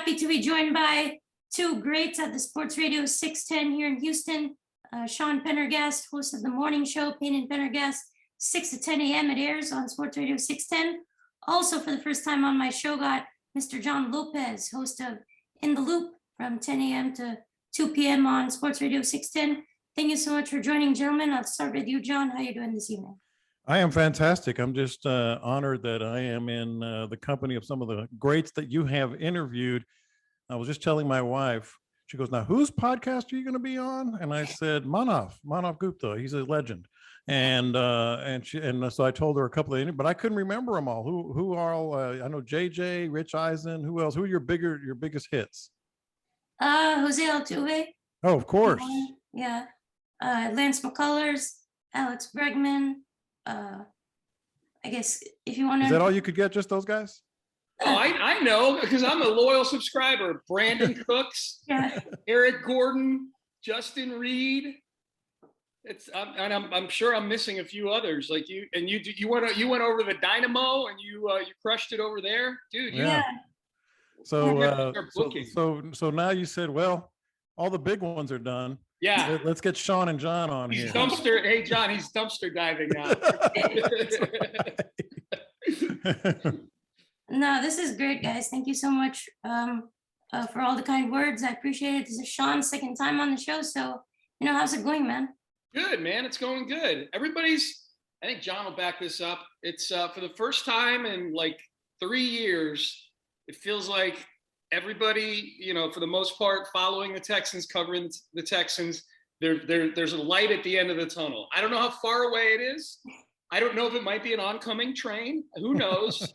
happy to be joined by two greats at the Sports Radio 610 here in Houston. Sean Pendergast, host of the morning show, Payne and Pendergast, 6 to 10 a.m. It airs on Sports Radio 610. Also, for the first time on my show, got Mr. John Lopez, host of In the Loop from 10 a.m. to 2 p.m. on Sports Radio 610. Thank you so much for joining, gentlemen. I'll start with you, John. How are you doing this evening? I am fantastic. I'm just honored that I am in the company of some of the greats that you have interviewed. I was just telling my wife, she goes, now whose podcast are you going to be on? And I said, Manav Gupta. He's a legend. And so I told her a couple of, but I couldn't remember them all. Who are all? I know JJ, Rich Eisen. Who else? Who are your biggest hits? Jose Altuve. Oh, of course. Yeah. Lance McCullers, Alex Bregman. I guess if you want to. Is that all you could get? Just those guys? Oh, I know, because I'm a loyal subscriber. Brandon Cooks, Yeah. Eric Gordon, Justin Reed. I'm sure I'm missing a few others like you. And you went over the Dynamo and you crushed it over there, dude. Yeah. So now you said, well, all the big ones are done. Yeah. Let's get Sean and John on here. Hey, John, he's dumpster diving now. No, this is great, guys. Thank you so much for all the kind words. I appreciate it. This is Sean's second time on the show. So, how's it going, man? Good, man. It's going good. I think John will back this up. It's for the first time in like 3 years, it feels like everybody, for the most part, following the Texans, covering the Texans, there's a light at the end of the tunnel. I don't know how far away it is. I don't know if it might be an oncoming train. Who knows?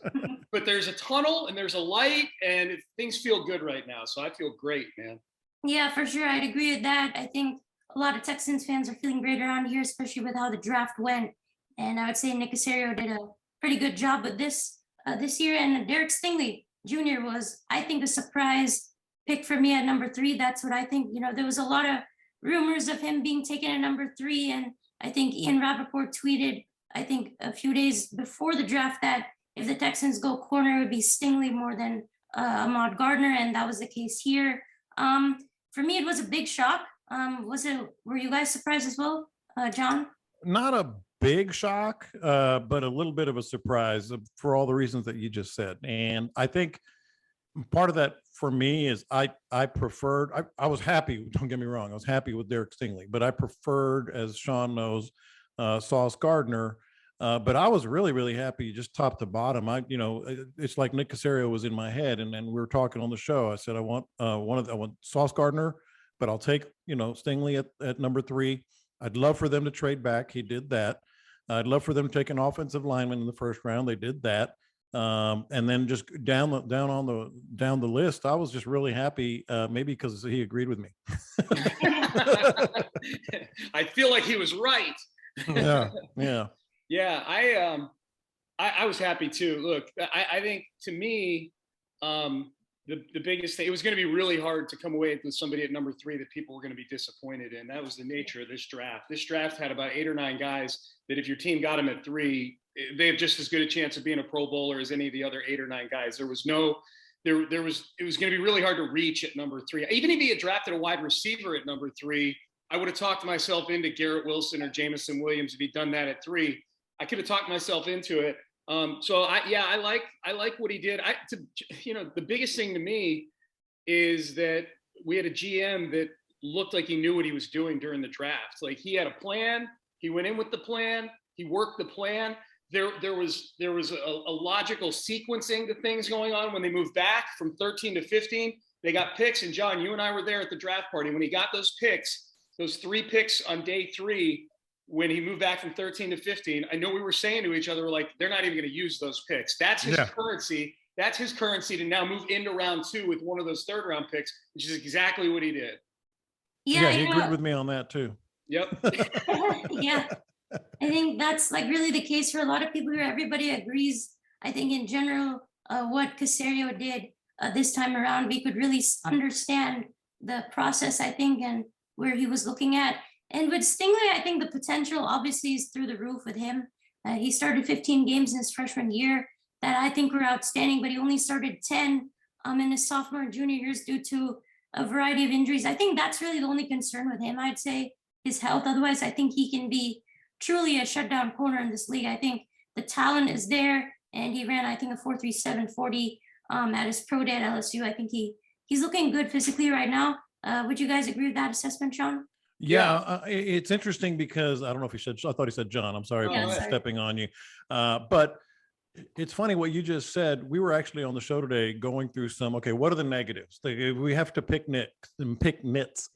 But there's a tunnel and there's a light and things feel good right now. So I feel great, man. Yeah, for sure. I'd agree with that. I think a lot of Texans fans are feeling great around here, especially with how the draft went. And I would say Nick Caserio did a pretty good job with this year. And Derek Stingley Jr. was, I think, a surprise pick for me at number 3. That's what I think. There was a lot of rumors of him being taken at number 3. And I think Ian Rappaport tweeted, I think a few days before the draft, that if the Texans go corner, it would be Stingley more than Ahmad Gardner. And that was the case here. For me, it was a big shock. Were you guys surprised as well, John? Not a big shock, but a little bit of a surprise for all the reasons that you just said. And I think part of that for me is I preferred, I was happy, don't get me wrong, I was happy with Derek Stingley, but I preferred, as Sean knows, Sauce Gardner. But I was really, really happy just top to bottom. It's like Nick Caserio was in my head, and we were talking on the show. I said, I want Sauce Gardner, but I'll take, Stingley at number 3. I'd love for them to trade back. He did that. I'd love for them to take an offensive lineman in the first round. They did that. And then just down the list, I was just really happy, maybe because he agreed with me. I feel like he was right. Yeah. Yeah, I was happy too. Look, I think to me, the biggest thing, it was going to be really hard to come away with somebody at number 3 that people were going to be disappointed in. That was the nature of this draft. This draft had about 8 or 9 guys that if your team got them at 3, they have just as good a chance of being a Pro Bowler as any of the other 8 or 9 guys. It was going to be really hard to reach at number 3. Even if he had drafted a wide receiver at number 3, I would have talked myself into Garrett Wilson or Jameson Williams if he'd done that at 3. I could have talked myself into it. I like what he did. The biggest thing to me is that we had a GM that looked like he knew what he was doing during the draft. Like, he had a plan. He went in with the plan. He worked the plan. There was a logical sequencing to things going on when they moved back from 13 to 15. They got picks, and John, you and I were there at the draft party when he got those picks, those 3 picks on day 3. When he moved back from 13 to 15, I know we were saying to each other, we're like, they're not even going to use those picks. That's his currency. That's his currency to now move into round 2 with one of those 3rd round picks, which is exactly what he did. Yeah, he agreed with me on that too. Yep. Yeah. I think that's like really the case for a lot of people here. Everybody agrees. I think in general, what Caserio did this time around, we could really understand the process, I think, and where he was looking at. And with Stingley, I think the potential obviously is through the roof with him. He started 15 games in his freshman year that I think were outstanding, but he only started 10 in his sophomore and junior years due to a variety of injuries. I think that's really the only concern with him. I'd say his health. Otherwise, I think he can be truly a shutdown corner in this league. I think the talent is there, and he ran, I think, a 4.37 40 at his pro day at LSU. I think he's looking good physically right now. Would you guys agree with that assessment, Sean? Yeah, it's interesting because I don't know if he said, I thought he said John. I'm sorry if I'm stepping on you. But it's funny what you just said. We were actually on the show today going through okay, what are the negatives? We have to pick nits,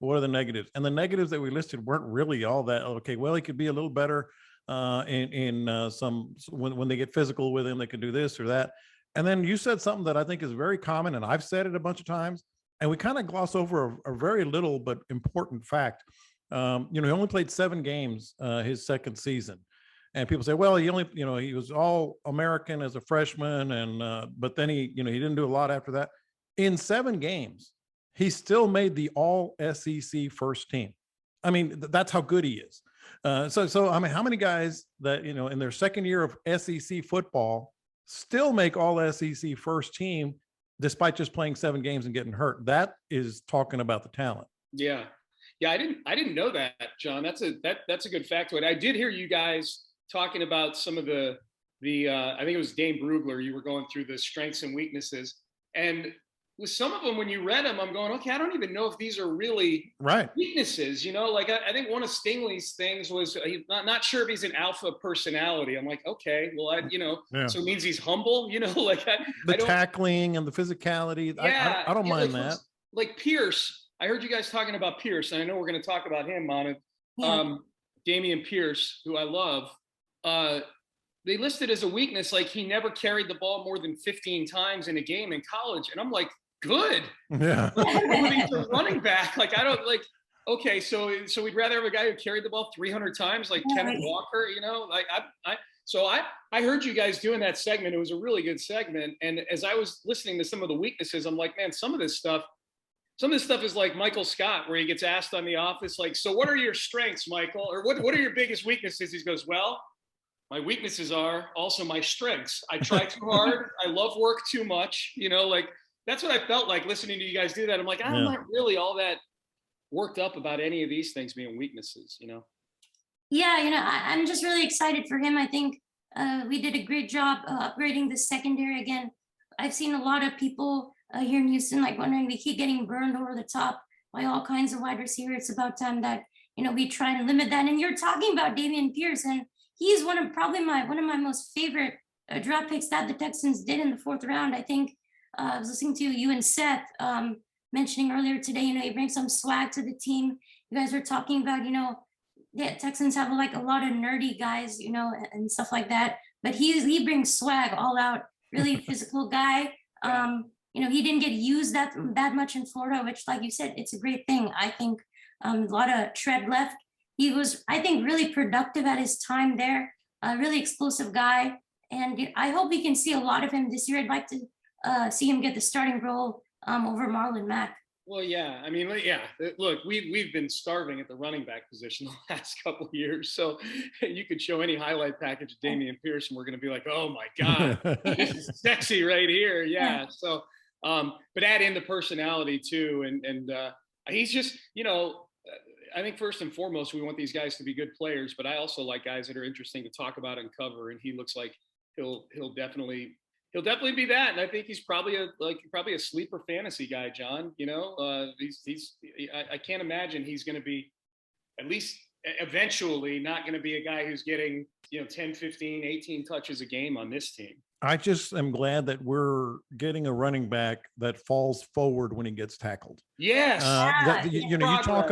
what are the negatives? And the negatives that we listed weren't really all that, okay, well, he could be a little better in some, when they get physical with him, they can do this or that. And then you said something that I think is very common, and I've said it a bunch of times, and we kind of gloss over a very little but important fact. He only played 7 games his second season. And people say, well, he only, he was all American as a freshman. And, but then he didn't do a lot after that. In 7 games, he still made the all SEC first team. I mean, that's how good he is. So, I mean, how many guys that, in their second year of SEC football still make all SEC first team, despite just playing 7 games and getting hurt? That is talking about the talent. Yeah. I didn't know that, John. That's a good factoid. I did hear you guys talking about some of the I think it was Dane Brugler. You were going through the strengths and weaknesses, and with some of them, when you read them, I'm going, okay, I don't even know if these are really weaknesses. Like I think one of Stingley's things was not sure if he's an alpha personality. I'm like, okay, well, so it means he's humble. The tackling and the physicality. Yeah, I don't mind that. Like Pierce, I heard you guys talking about Pierce, and I know we're going to talk about him on it. Yeah. Damien Pierce, who I love. They listed as a weakness, like he never carried the ball more than 15 times in a game in college. And I'm like, good. Yeah. Moving to running back. Like, I don't okay. So we'd rather have a guy who carried the ball 300 times, like Kenneth Walker, I heard you guys doing that segment. It was a really good segment. And as I was listening to some of the weaknesses, I'm like, man, some of this stuff is like Michael Scott, where he gets asked on The Office, like, so what are your strengths, Michael? Or what are your biggest weaknesses? He goes, well, my weaknesses are also my strengths. I try too hard. I love work too much. That's what I felt like listening to you guys do that. I'm like, I'm not really all that worked up about any of these things being weaknesses, Yeah, I'm just really excited for him. I think we did a great job upgrading the secondary again. I've seen a lot of people here in Houston, wondering, we keep getting burned over the top by all kinds of wide receivers. It's about time that, we try and limit that. And you're talking about Damien Pierce, and he's one of my most favorite draft picks that the Texans did in the 4th round. I think I was listening to you and Seth mentioning earlier today, he brings some swag to the team. You guys were talking about, the Texans have a lot of nerdy guys, and stuff like that. But he brings swag all out, really physical guy. He didn't get used that much in Florida, which, like you said, it's a great thing. I think a lot of tread left. He was, I think, really productive at his time there, a really explosive guy. And I hope we can see a lot of him this year. I'd like to see him get the starting role over Marlon Mack. Well, yeah. I mean, yeah. Look, we've been starving at the running back position the last couple of years. So you could show any highlight package of Damien Pierce, and we're going to be like, oh, my God, this is sexy right here. Yeah. So, but add in the personality, too. And he's just, I think first and foremost, we want these guys to be good players, but I also like guys that are interesting to talk about and cover. And he looks like he'll definitely be that. And I think he's probably a sleeper fantasy guy, John. I can't imagine he's going to be, at least eventually, not going to be a guy who's getting 10, 15, 18 touches a game on this team. I just am glad that we're getting a running back that falls forward when he gets tackled. Yes. You talk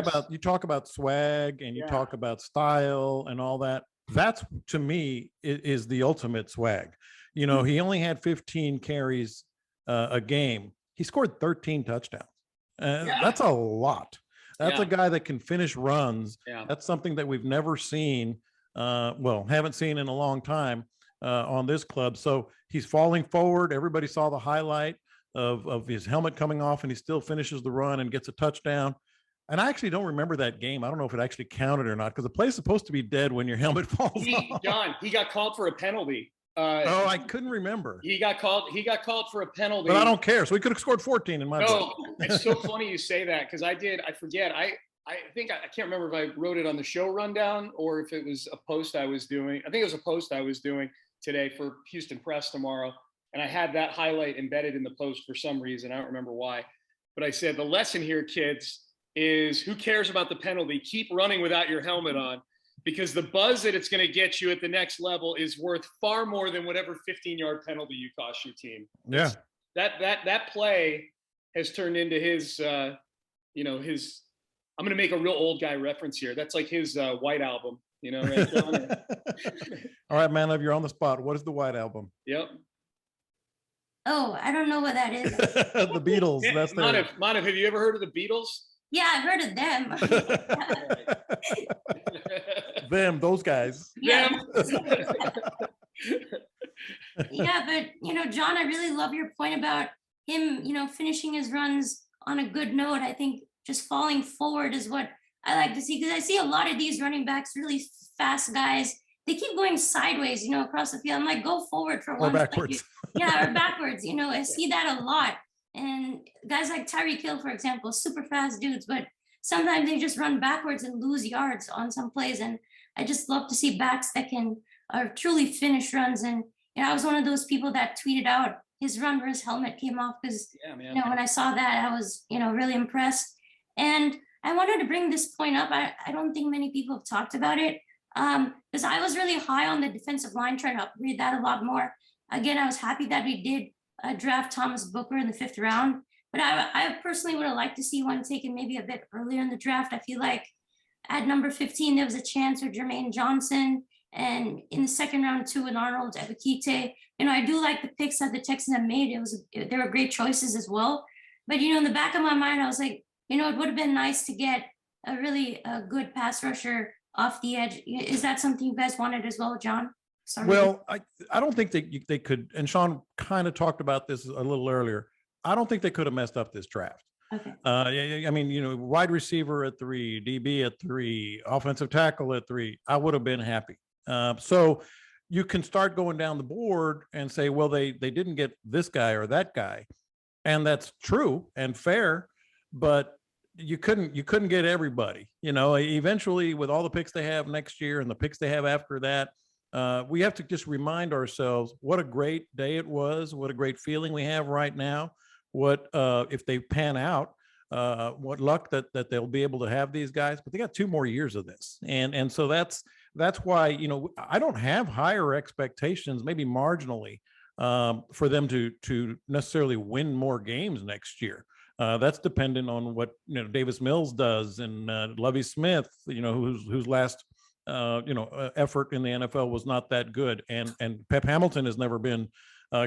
about swag, and you talk about style and all that. That's, to me, is the ultimate swag. He only had 15 carries a game. He scored 13 touchdowns. That's a lot. That's a guy that can finish runs. Yeah. That's something that we've never seen. Haven't seen in a long time. On this club. So he's falling forward. Everybody saw the highlight of his helmet coming off, and he still finishes the run and gets a touchdown. And I actually don't remember that game. I don't know if it actually counted or not, because the play's supposed to be dead when your helmet falls off. John, he got called for a penalty. Oh, I couldn't remember. He got called for a penalty. But I don't care. So he could have scored 14 in my book. No, it's so funny you say that because I forget. I think I can't remember if I wrote it on the show rundown or if it was a post I was doing. I think it was a post I was doing today for Houston Press tomorrow. And I had that highlight embedded in the post for some reason. I don't remember why. But I said, the lesson here, kids, is who cares about the penalty? Keep running without your helmet on, because the buzz that it's going to get you at the next level is worth far more than whatever 15-yard penalty you cost your team. Yeah. That play has turned into his, I'm going to make a real old guy reference here. That's like his White Album, right, John? All right, man, you're on the spot. What is the White Album? Yep. Oh, I don't know what that is. The Beatles. That's Manav, have you ever heard of the Beatles? Yeah, I've heard of them. Those guys. Yeah. Them. Yeah, but John, I really love your point about him, finishing his runs on a good note. I think just falling forward is what I like to see, because I see a lot of these running backs, really fast guys. They keep going sideways, across the field. I'm like, go forward for Or once. backwards. Or backwards. I see that a lot. And guys like Tyreek Hill, for example, super fast dudes, but sometimes they just run backwards and lose yards on some plays. And I just love to see backs that can truly finish runs. And I was one of those people that tweeted out his run where his helmet came off, because when I saw that, I was really impressed. And I wanted to bring this point up. I don't think many people have talked about it, because I was really high on the defensive line, trying to upgrade that a lot more. Again, I was happy that we did draft Thomas Booker in the 5th round, but I personally would have liked to see one taken maybe a bit earlier in the draft. I feel like at number 15, there was a chance for Jermaine Johnson, and in the 2nd round too, with Arnold Ebiketie. I do like the picks that the Texans have made. They were great choices as well. But in the back of my mind, I was like, it would have been nice to get a really good pass rusher off the edge. Is that something you guys wanted as well, John? Sorry. Well, I don't think they could, and Sean kind of talked about this a little earlier. I don't think they could have messed up this draft. Okay. I mean, wide receiver at 3, DB at 3, offensive tackle at 3, I would have been happy. So you can start going down the board and say, well, they didn't get this guy or that guy. And that's true and fair, but you couldn't get everybody. Eventually, with all the picks they have next year and the picks they have after that, we have to just remind ourselves what a great day it was, what a great feeling we have right now. What if they pan out, what luck that they'll be able to have these guys, but they got 2 more years of this. And so that's why, I don't have higher expectations, maybe marginally, for them to necessarily win more games next year. That's dependent on what Davis Mills does, and Lovie Smith, whose last effort in the NFL was not that good, and Pep Hamilton has never been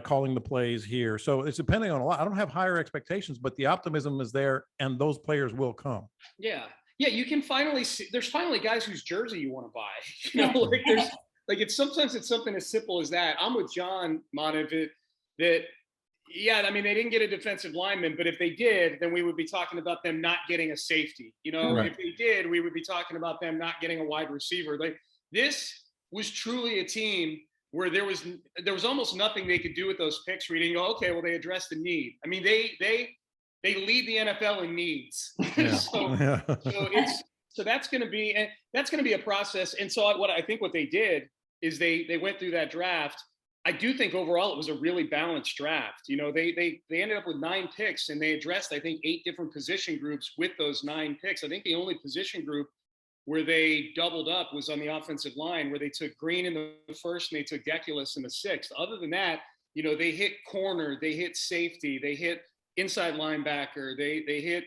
calling the plays here. So it's depending on a lot. I don't have higher expectations, but the optimism is there, and those players will come. Yeah, you can finally see. There's finally guys whose jersey you want to buy. Sometimes it's something as simple as that. I'm with John, Manav, that. Yeah, I mean, they didn't get a defensive lineman, but if they did, then we would be talking about them not getting a safety. Right. If they did, we would be talking about them not getting a wide receiver. This was truly a team where there was almost nothing they could do with those picks where you didn't go, okay, well, they addressed the need. I mean, they lead the NFL in needs. Yeah. So that's going to be a process. And so what they did is they went through that draft. I do think overall it was a really balanced draft. They ended up with 9 picks, and they addressed, I think, 8 different position groups with those 9 picks. I think the only position group where they doubled up was on the offensive line, where they took Green in the 1st and they took Deculus in the 6th. Other than that, they hit corner, they hit safety, they hit inside linebacker, they hit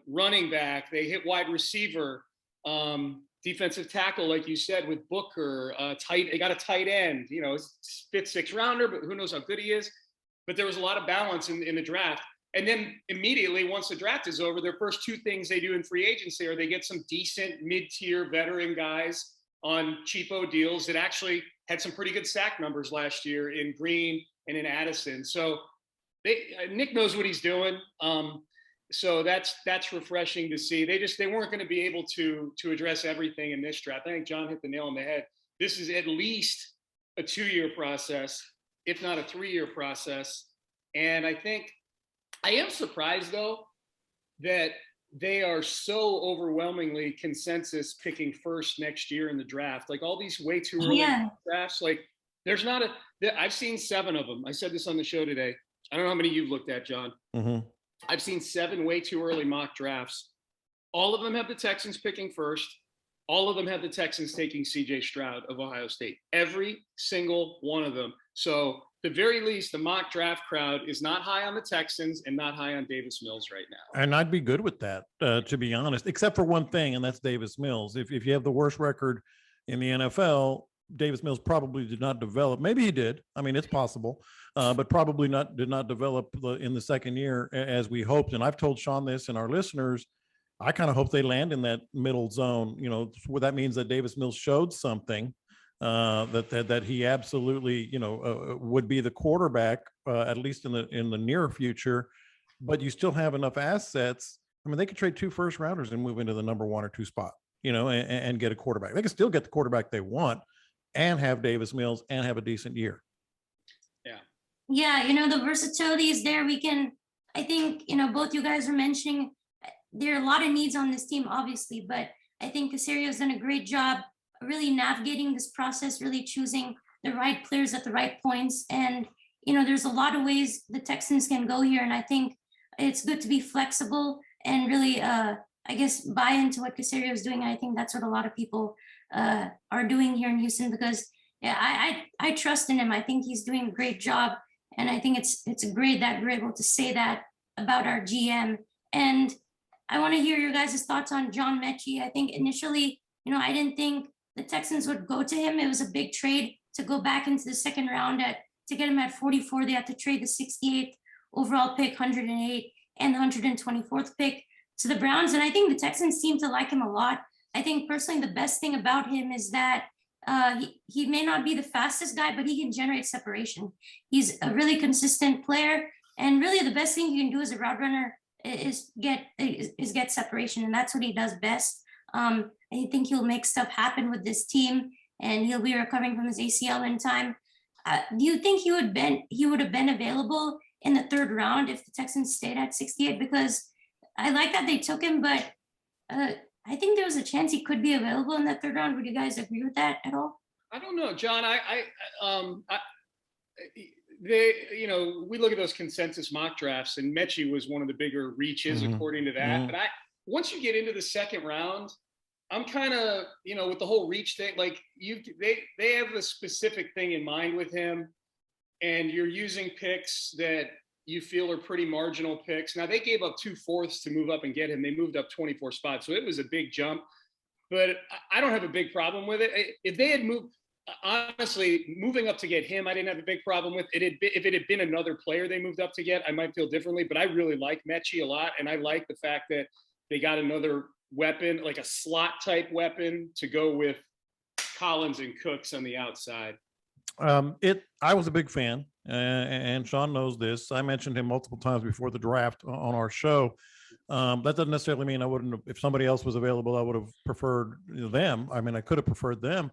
running back, they hit wide receiver. Defensive tackle, like you said, with Booker, they got a tight end, 5th, 6th rounder, but who knows how good he is. But there was a lot of balance in the draft. And then immediately, once the draft is over, their first 2 things they do in free agency are they get some decent mid-tier veteran guys on cheapo deals that actually had some pretty good sack numbers last year in Green and in Addison. So Nick knows what he's doing. So that's refreshing to see. They weren't going to be able to address everything in this draft. I think John hit the nail on the head. This is at least a 2-year process, if not a 3-year process. And I am surprised though that they are so overwhelmingly consensus picking first next year in the draft. Like all these way too early drafts, like there's not I've seen 7 of them. I said this on the show today. I don't know how many you've looked at, John. Mm-hmm. I've seen 7 way too early mock drafts. All of them have the Texans picking first. All of them have the Texans taking C.J. Stroud of Ohio State. Every single one of them. So at the very least, the mock draft crowd is not high on the Texans and not high on Davis Mills right now. And I'd be good with that, to be honest, except for one thing, and that's Davis Mills. If you have the worst record in the NFL, Davis Mills probably did not develop. Maybe he did. I mean, it's possible, but probably did not develop in the second year as we hoped. And I've told Sean this and our listeners, I kind of hope they land in that middle zone. You know, what that means that Davis Mills showed something that he absolutely, would be the quarterback, at least in the near future. But you still have enough assets. I mean, they could trade 2 first rounders and move into the number 1 or 2 spot, and get a quarterback. They can still get the quarterback they want and have Davis Mills and have a decent year. Yeah, the versatility is there. I think, both you guys are mentioning there are a lot of needs on this team, obviously, but I think Caserio's done a great job really navigating this process, really choosing the right players at the right points. And, there's a lot of ways the Texans can go here. And I think it's good to be flexible and really, buy into what Caserio is doing. And I think that's what a lot of people are doing here in Houston, because I trust in him. I think he's doing a great job. And I think it's great that we're able to say that about our GM. And I want to hear your guys' thoughts on John Metchie. I think initially, I didn't think the Texans would go to him. It was a big trade to go back into the second round to get him at 44. They had to trade the 68th overall pick, 108, and the 124th pick to the Browns. And I think the Texans seem to like him a lot. I think personally, the best thing about him is that he may not be the fastest guy, but he can generate separation. He's a really consistent player. And really the best thing you can do as a route runner is get separation. And that's what he does best. I think he'll make stuff happen with this team, and he'll be recovering from his ACL in time. Do you think he would have been available in the 3rd round if the Texans stayed at 68? Because I like that they took him, but I think there was a chance he could be available in the 3rd round. Would you guys agree with that at all? I don't know, John. We look at those consensus mock drafts, and Metchie was one of the bigger reaches according to that. But once you get into the 2nd round, I'm kind of, with the whole reach thing, like they have a specific thing in mind with him, and you're using picks that you feel are pretty marginal picks. Now they gave up 2 fourths to move up and get him. They moved up 24 spots. So it was a big jump, but I don't have a big problem with it. If they had moved, honestly, moving up to get him, I didn't have a big problem with it. If it had been another player they moved up to get, I might feel differently, but I really like Metchie a lot. And I like the fact that they got another weapon, like a slot type weapon, to go with Collins and Cooks on the outside. I was a big fan, and Sean knows this. I mentioned him multiple times before the draft on our show. That doesn't necessarily mean I wouldn't have, if somebody else was available, I would have preferred them. I mean, I could have preferred them,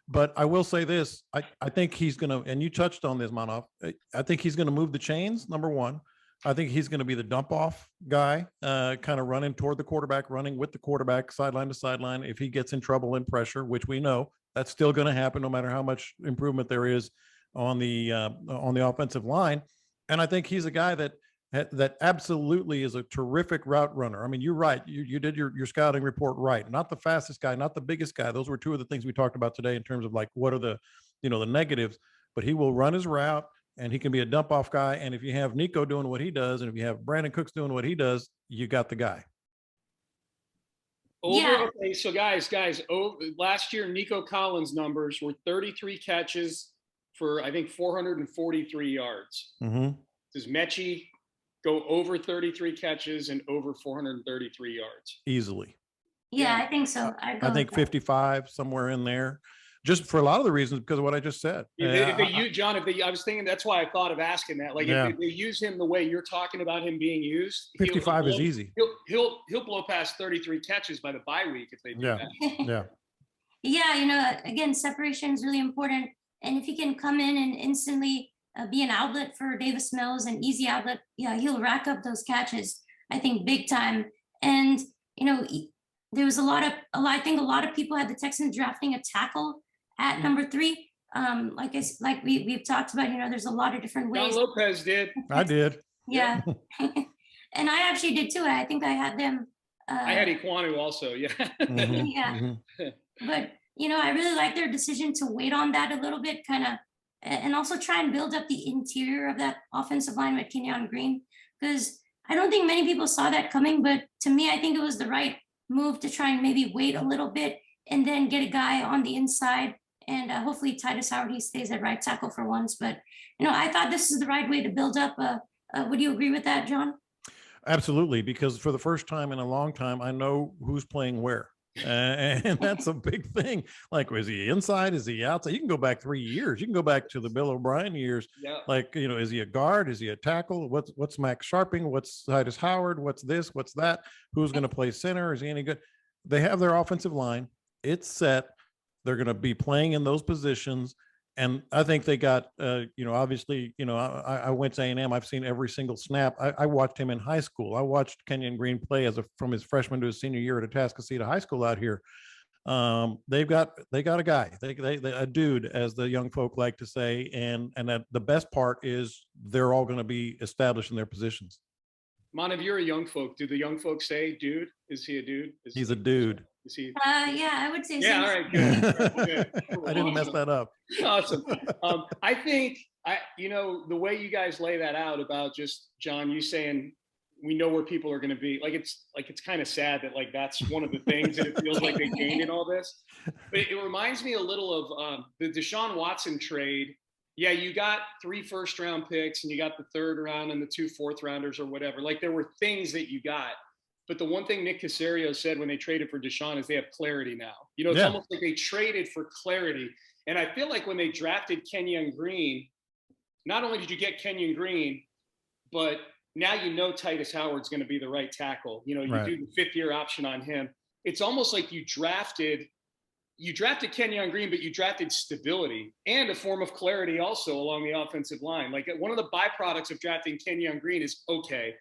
but I will say this. I think he's going to, and you touched on this, Manoff. I think he's going to move the chains, number 1. I think he's going to be the dump off guy, kind of running toward the quarterback, running with the quarterback sideline to sideline. If he gets in trouble in pressure, which we know that's still going to happen, no matter how much improvement there is on the offensive line. And I think he's a guy that absolutely is a terrific route runner. I mean, you're right. You did your scouting report right. Not the fastest guy, not the biggest guy. Those were 2 of the things we talked about today in terms of like what are the negatives. But he will run his route. And he can be a dump off guy. And if you have Nico doing what he does, and if you have Brandon Cooks doing what he does, you got the guy. Okay, so guys, last year, Nico Collins' numbers were 33 catches for, I think, 443 yards. Does Metchie go over 33 catches and over 433 yards? Easily. Yeah, I think so. I think 55, somewhere in there. Just for a lot of the reasons, because of what I just said. I was thinking, that's why I thought of asking that. Like, if they use him the way you're talking about him being used, 55 is easy. He'll blow past 33 catches by the bye week if they do that. Yeah, again, separation is really important. And if he can come in and instantly be an outlet for Davis Mills, an easy outlet, yeah, he'll rack up those catches, I think, big time. And, there was I think a lot of people had the Texans drafting a tackle at number 3. Like we've talked about, there's a lot of different ways. John Lopez did. I did. Yeah. And I actually did too. I think I had them. I had Iquanu also. Yeah. Mhm, Yeah. mhm. But, I really like their decision to wait on that a little bit, kind of, and also try and build up the interior of that offensive line with Kenyon Green, because I don't think many people saw that coming. But to me, I think it was the right move to try and maybe wait a little bit and then get a guy on the inside. And hopefully Titus Howard, he stays at right tackle for once. But, I thought this is the right way to build up. Would you agree with that, John? Absolutely, because for the first time in a long time, I know who's playing where. And that's a big thing. Like, is he inside? Is he outside? You can go back 3 years. You can go back to the Bill O'Brien years. Yeah. Like, is he a guard? Is he a tackle? What's Max Sharping? What's Titus Howard? What's this? What's that? Who's going to play center? Is he any good? They have their offensive line. It's set. They're going to be playing in those positions. And I think they got, obviously, I went to A&M. I've seen every single snap. I watched him in high school. I watched Kenyon Green play from his freshman to his senior year at Atascocita High School out here. They got a guy, a dude, as the young folk like to say. And that the best part is they're all going to be established in their positions. Manav, you're a young folk. Do the young folks say dude? Is he a dude? He's a dude. Is he? Yeah, I would say Yeah. so. All right. Good. Good. I didn't mess that up. Awesome. I think the way you guys lay that out about just John, you saying we know where people are going to be. It's kind of sad that that's one of the things that it feels like they gained in all this. But it reminds me a little of the Deshaun Watson trade. Yeah, you got 3 first-round picks and you got the 3rd round and the 2 fourth-rounders or whatever. There were things that you got. But the one thing Nick Caserio said when they traded for Deshaun is they have clarity now. It's almost like they traded for clarity. And I feel like when they drafted Kenyon Green, not only did you get Kenyon Green, but now Titus Howard's going to be the right tackle. You Right. do the 5th-year option on him. It's almost like you drafted Kenyon Green, but you drafted stability and a form of clarity also along the offensive line. One of the byproducts of drafting Kenyon Green is, okay,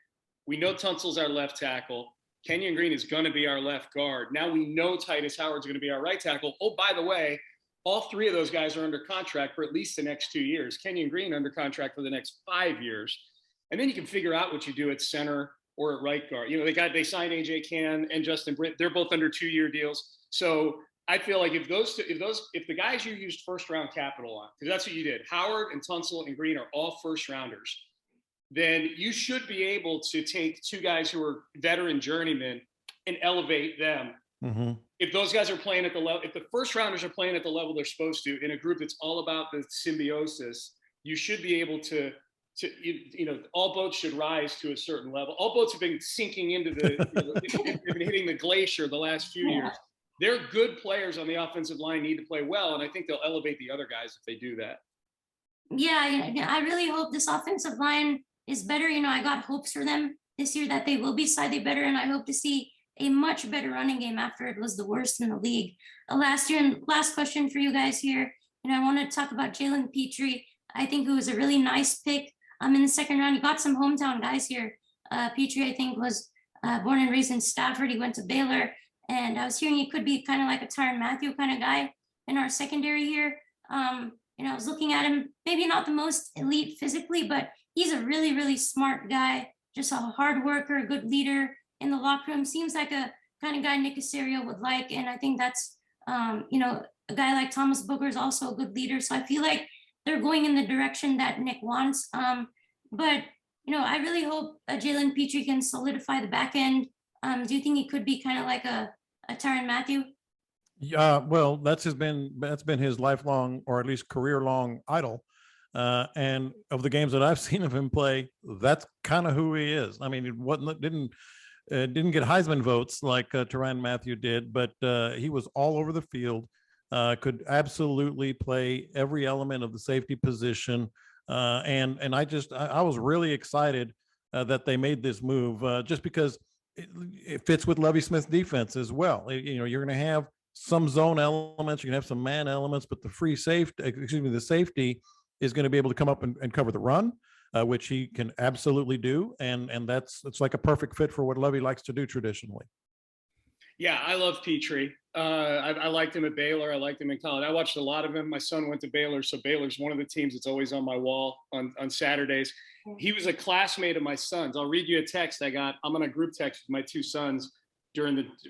we know Tunsil's our left tackle. Kenyon Green is going to be our left guard. Now we know Titus Howard's going to be our right tackle. Oh, by the way, all 3 of those guys are under contract for at least the next 2 years. Kenyon Green under contract for the next 5 years. And then you can figure out what you do at center or at right guard. They signed AJ Cann and Justin Britt. They're both under 2-year deals. So I feel like if the guys you used first-round capital on, because that's what you did, Howard and Tunsil and Green are all first-rounders, then you should be able to take 2 guys who are veteran journeymen and elevate them. Mm-hmm. If those guys are playing at the level, if the first rounders are playing at the level they're supposed to in a group that's all about the symbiosis, you should be able to all boats should rise to a certain level. All boats have been sinking into they've been hitting the glacier the last few years. They're good players on the offensive line, need to play well, and I think they'll elevate the other guys if they do that. Yeah, I really hope this offensive line is better. I got hopes for them this year that they will be slightly better, and I hope to see a much better running game after it was the worst in the league last year. And last question for you guys here, I want to talk about Jaylen Petrie. I think it was a really nice pick in the 2nd round. You got some hometown guys here. Petrie, I think, was born and raised in Stafford. He went to Baylor, and I was hearing he could be kind of like a Tyrann Mathieu kind of guy in our secondary here. I was looking at him, maybe not the most elite physically, but he's a really, really smart guy, just a hard worker, a good leader in the locker room. Seems like a kind of guy Nick Caserio would like. And I think that's, a guy like Thomas Booker is also a good leader. So I feel like they're going in the direction that Nick wants. But I really hope Jaylen Petrie can solidify the back end. Do you think he could be kind of like a Tyrann Mathieu? Yeah, well, that's been his lifelong, or at least career-long idol. And of the games that I've seen of him play, that's kind of who he is. I mean, it didn't get Heisman votes like Tyrann Mathieu did, but he was all over the field. Could absolutely play every element of the safety position. And I was really excited that they made this move just because it fits with Lovie Smith's defense as well. You're going to have some zone elements, you can have some man elements, but the safety is going to be able to come up and cover the run, which he can absolutely do. And it's like a perfect fit for what Lovey likes to do traditionally. Yeah, I love Petrie. I liked him at Baylor. I liked him in college. I watched a lot of him. My son went to Baylor, so Baylor's one of the teams that's always on my wall on Saturdays. He was a classmate of my son's. I'll read you a text I got. I'm on a group text with my two sons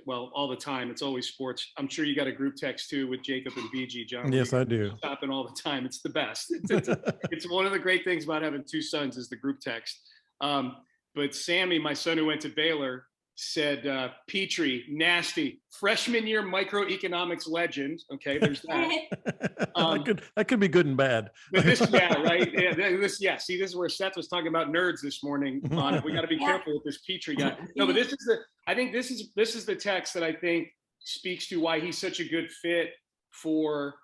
all the time. It's always sports. I'm sure you got a group text too with Jacob and BG, John. Yes, I do. Stopping all the time. It's the best. It's one of the great things about having two sons is the group text. But Sammy, my son who went to Baylor, said Petrie, nasty, freshman year microeconomics legend. Okay, there's that. That could be good and bad. But this, yeah, right. Yeah, see, this is where Seth was talking about nerds this morning. On it, we got to be careful with this Petrie guy. No, but this is the text that I think speaks to why he's such a good fit for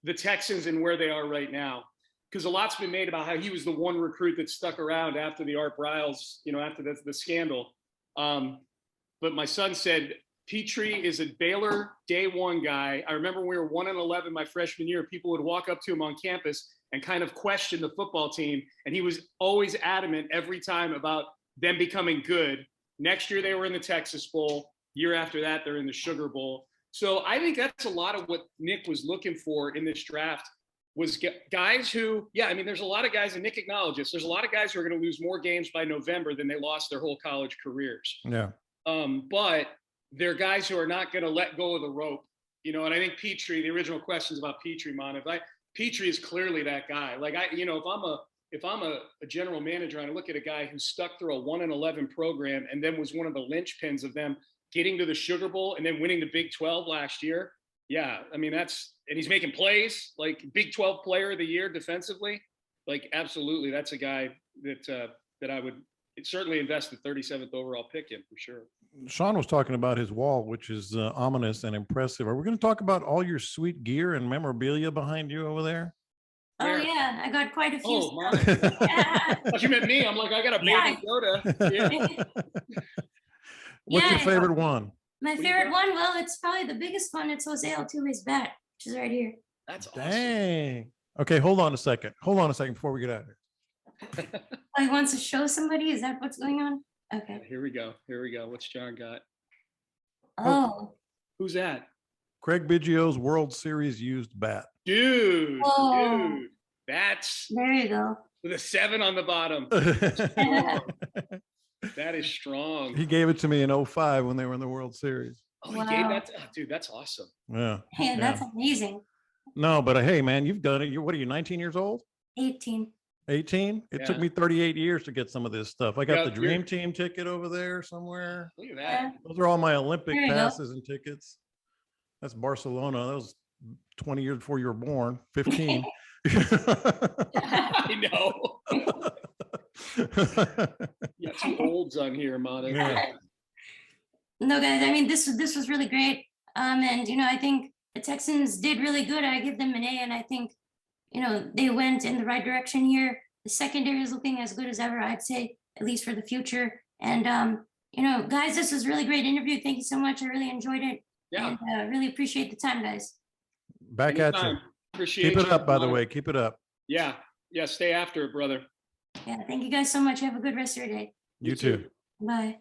the Texans and where they are right now. Because a lot's been made about how he was the one recruit that stuck around after the Art Briles, after the scandal. But my son said Petrie is a Baylor day one guy. I remember when we were 1-11 my freshman year, people would walk up to him on campus and kind of question the football team. And he was always adamant every time about them becoming good. Next year, they were in the Texas Bowl. Year after that, they're in the Sugar Bowl. So I think that's a lot of what Nick was looking for in this draft was guys who, there's a lot of guys, and Nick acknowledges, there's a lot of guys who are going to lose more games by November than they lost their whole college careers. Yeah. But they're guys who are not going to let go of the rope, and I think Petrie, the original questions about Petrie, Petrie is clearly that guy. Like if I'm a general manager and I look at a guy who stuck through a 1-11 program and then was one of the linchpins of them getting to the Sugar Bowl and then winning the Big 12 last year. Yeah, and he's making plays, like Big 12 player of the year defensively. Like, absolutely, that's a guy that I would certainly invest the 37th overall pick in for sure. Sean was talking about his wall, which is ominous and impressive. Are we going to talk about all your sweet gear and memorabilia behind you over there? Oh, yeah, I got quite a few. Oh, yeah. You meant me. I'm like, I got a baby Yoda. Yeah. What's your favorite one? My favorite one, well, it's probably the biggest one. It's Jose Altuve's bat, which is right here. That's awesome. Dang. Okay, hold on a second before we get out of here. Oh, he wants to show somebody? Is that what's going on? Okay. Here we go. What's John got? Oh. Who's that? Craig Biggio's World Series used bat. Dude. That's there you go. With a 7 on the bottom. That is strong. He gave it to me in 2005 when they were in the World Series. Oh, he gave that dude, that's awesome. Yeah. Hey, that's amazing. No, but hey, man, you've done it. What are you, 19 years old? 18. 18? It took me 38 years to get some of this stuff. I got the Dream Team ticket over there somewhere. Look at that. Those are all my Olympic passes and tickets. That's Barcelona. That was 20 years before you were born. 15. I know. You got some olds on here, Monica. Yeah. No, guys, this was really great. And I think the Texans did really good. I give them an A, and I think they went in the right direction here. The secondary is looking as good as ever, I'd say, at least for the future. And guys, this was a really great interview. Thank you so much. I really enjoyed it. Yeah. And really appreciate the time, guys. Back at you. Appreciate Keep it up, by the way. Keep it up. Yeah. Stay after it, brother. Yeah. Thank you guys so much. Have a good rest of your day. You too. Bye.